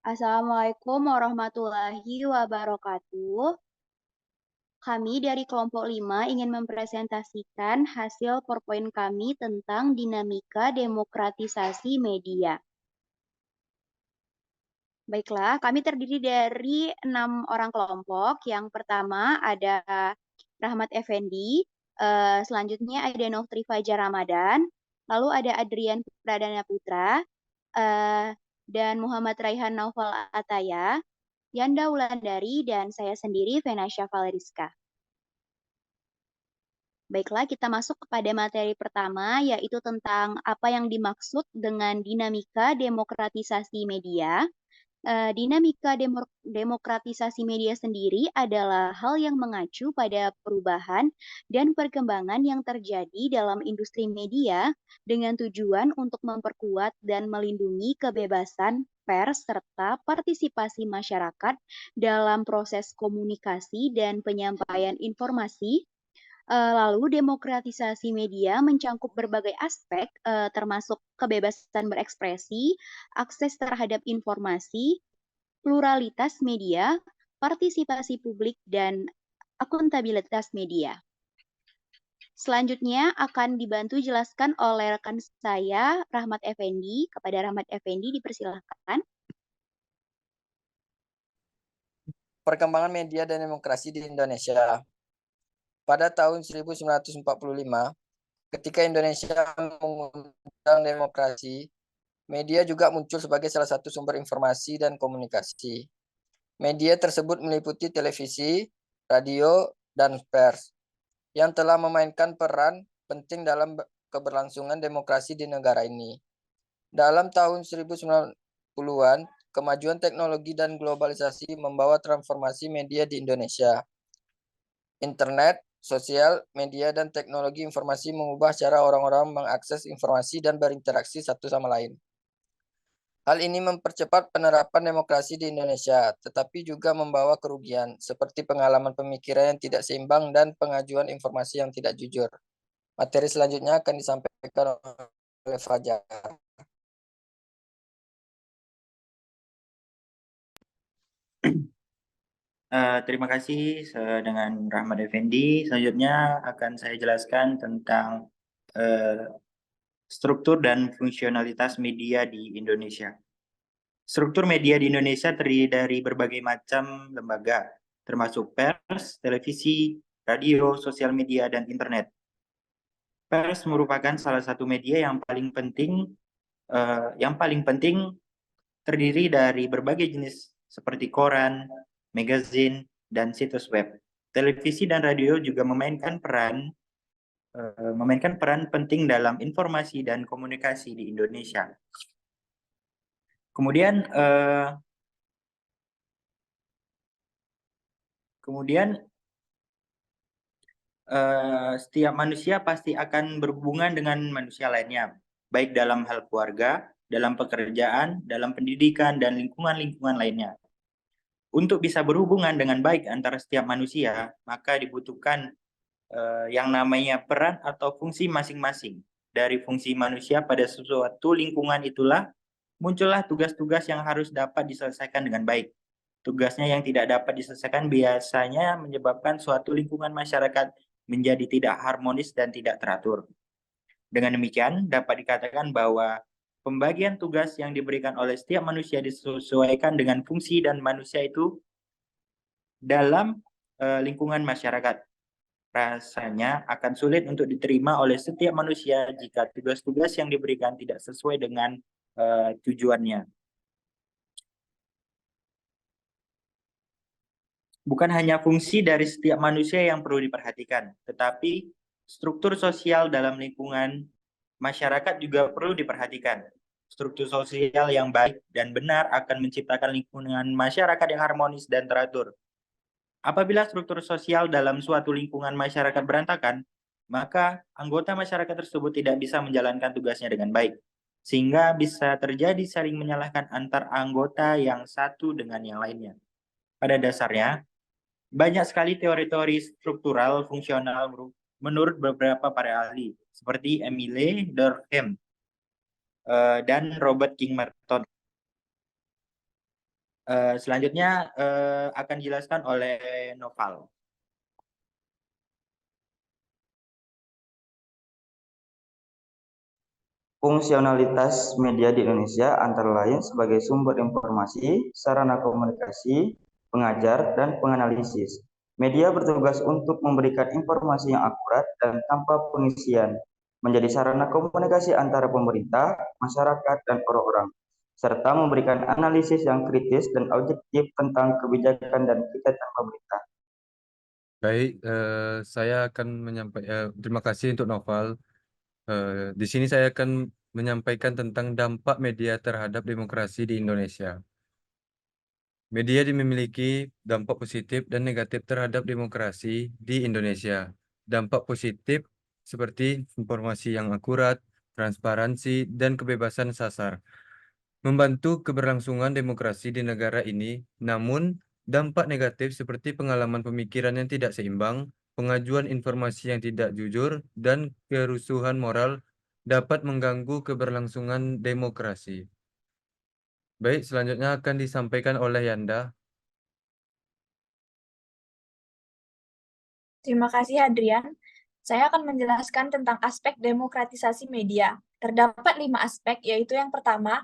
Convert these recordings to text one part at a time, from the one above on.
Assalamualaikum warahmatullahi wabarakatuh. Kami dari kelompok 5 ingin mempresentasikan hasil PowerPoint kami tentang dinamika demokratisasi media. Baiklah, kami terdiri dari 6 orang kelompok. Yang pertama ada Rahmat Effendi, selanjutnya ada Nofri Fajar Ramadan, lalu ada Adrian Pradana Putra, eh, dan Muhammad Raihan Naufal Ataya, Yanda Wulandari, dan saya sendiri, Venasya Valeriska. Baiklah, kita masuk kepada materi pertama, yaitu tentang apa yang dimaksud dengan dinamika demokratisasi media. Dinamika demokratisasi media sendiri adalah hal yang mengacu pada perubahan dan perkembangan yang terjadi dalam industri media dengan tujuan untuk memperkuat dan melindungi kebebasan pers serta partisipasi masyarakat dalam proses komunikasi dan penyampaian informasi. Lalu demokratisasi media mencangkup berbagai aspek, termasuk kebebasan berekspresi, akses terhadap informasi, pluralitas media, partisipasi publik, dan akuntabilitas media. Selanjutnya akan dibantu jelaskan oleh rekan saya, Rahmat Effendi. Kepada Rahmat Effendi dipersilahkan. Perkembangan media dan demokrasi di Indonesia. Pada tahun 1945, ketika Indonesia mengundang demokrasi, media juga muncul sebagai salah satu sumber informasi dan komunikasi. Media tersebut meliputi televisi, radio, dan pers yang telah memainkan peran penting dalam keberlangsungan demokrasi di negara ini. Dalam tahun 1990-an, kemajuan teknologi dan globalisasi membawa transformasi media di Indonesia. Internet, sosial, media, dan teknologi informasi mengubah cara orang-orang mengakses informasi dan berinteraksi satu sama lain. Hal ini mempercepat penerapan demokrasi di Indonesia, tetapi juga membawa kerugian, seperti pengalaman pemikiran yang tidak seimbang dan pengajuan informasi yang tidak jujur. Materi selanjutnya akan disampaikan oleh Fajar. Terima kasih dengan Rahmat Effendi. Selanjutnya akan saya jelaskan tentang struktur dan fungsionalitas media di Indonesia. Struktur media di Indonesia terdiri dari berbagai macam lembaga, termasuk pers, televisi, radio, sosial media, dan internet. Pers merupakan salah satu media yang paling penting terdiri dari berbagai jenis seperti koran, magazine, dan situs web. Televisi dan radio juga memainkan peran penting dalam informasi dan komunikasi di Indonesia. Kemudian setiap manusia pasti akan berhubungan dengan manusia lainnya, baik dalam hal keluarga, dalam pekerjaan, dalam pendidikan, dan lingkungan-lingkungan lainnya. Untuk bisa berhubungan dengan baik antara setiap manusia, maka dibutuhkan yang namanya peran atau fungsi masing-masing. Dari fungsi manusia pada suatu lingkungan itulah muncullah tugas-tugas yang harus dapat diselesaikan dengan baik. Tugasnya yang tidak dapat diselesaikan biasanya menyebabkan suatu lingkungan masyarakat menjadi tidak harmonis dan tidak teratur. Dengan demikian, dapat dikatakan bahwa pembagian tugas yang diberikan oleh setiap manusia disesuaikan dengan fungsi dan manusia itu dalam lingkungan masyarakat. Rasanya akan sulit untuk diterima oleh setiap manusia jika tugas-tugas yang diberikan tidak sesuai dengan tujuannya. Bukan hanya fungsi dari setiap manusia yang perlu diperhatikan, tetapi struktur sosial dalam lingkungan masyarakat juga perlu diperhatikan. Struktur sosial yang baik dan benar akan menciptakan lingkungan masyarakat yang harmonis dan teratur. Apabila struktur sosial dalam suatu lingkungan masyarakat berantakan, maka anggota masyarakat tersebut tidak bisa menjalankan tugasnya dengan baik, sehingga bisa terjadi saling menyalahkan antar anggota yang satu dengan yang lainnya. Pada dasarnya, banyak sekali teori-teori struktural fungsional menurut beberapa para ahli, seperti Emile Durkheim dan Robert King Merton. Selanjutnya akan dijelaskan oleh Noval. Fungsionalitas media di Indonesia antara lain sebagai sumber informasi, sarana komunikasi, pengajar, dan penganalisis. Media bertugas untuk memberikan informasi yang akurat dan tanpa pengisian, menjadi sarana komunikasi antara pemerintah, masyarakat, dan orang-orang, serta memberikan analisis yang kritis dan objektif tentang kebijakan dan kegiatan pemerintah. Baik, saya akan menyampaikan terima kasih untuk Noval. Di sini saya akan menyampaikan tentang dampak media terhadap demokrasi di Indonesia. Media memiliki dampak positif dan negatif terhadap demokrasi di Indonesia. Dampak positif seperti informasi yang akurat, transparansi, dan kebebasan sasar, membantu keberlangsungan demokrasi di negara ini. Namun, dampak negatif seperti pengalaman pemikiran yang tidak seimbang, pengajuan informasi yang tidak jujur, dan kerusuhan moral dapat mengganggu keberlangsungan demokrasi. Baik, selanjutnya akan disampaikan oleh Yanda. Terima kasih, Adrian. Saya akan menjelaskan tentang aspek demokratisasi media. Terdapat 5 aspek, yaitu yang pertama,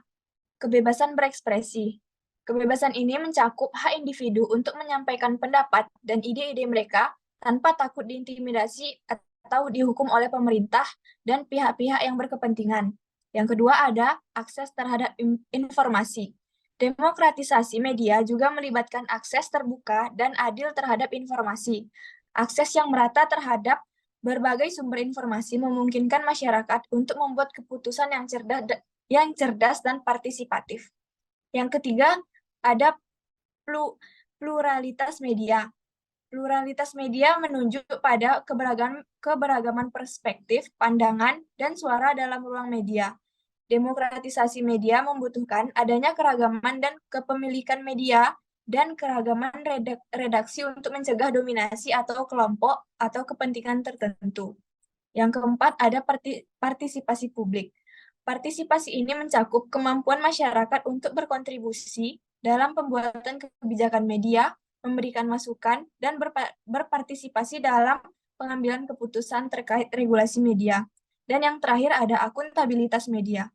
kebebasan berekspresi. Kebebasan ini mencakup hak individu untuk menyampaikan pendapat dan ide-ide mereka tanpa takut diintimidasi atau dihukum oleh pemerintah dan pihak-pihak yang berkepentingan. Yang kedua ada akses terhadap informasi. Demokratisasi media juga melibatkan akses terbuka dan adil terhadap informasi. Akses yang merata terhadap berbagai sumber informasi memungkinkan masyarakat untuk membuat keputusan yang cerdas dan partisipatif. Yang ketiga, ada pluralitas media. Pluralitas media menunjuk pada keberagaman perspektif, pandangan, dan suara dalam ruang media. Demokratisasi media membutuhkan adanya keragaman dan kepemilikan media dan keragaman redaksi untuk mencegah dominasi atau kelompok atau kepentingan tertentu. Yang keempat, ada partisipasi publik. Partisipasi ini mencakup kemampuan masyarakat untuk berkontribusi dalam pembuatan kebijakan media, memberikan masukan, dan berpartisipasi dalam pengambilan keputusan terkait regulasi media. Dan yang terakhir ada akuntabilitas media.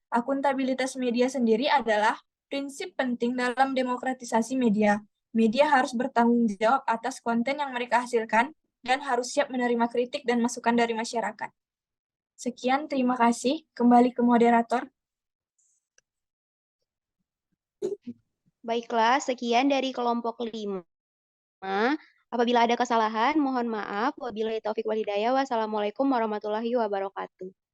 Akuntabilitas media sendiri adalah prinsip penting dalam demokratisasi media. Media harus bertanggung jawab atas konten yang mereka hasilkan dan harus siap menerima kritik dan masukan dari masyarakat. Sekian, terima kasih. Kembali ke moderator. Baiklah, sekian dari kelompok 5. Apabila ada kesalahan, mohon maaf. Wabillahi taufiq wal hidayah. Wassalamualaikum warahmatullahi wabarakatuh.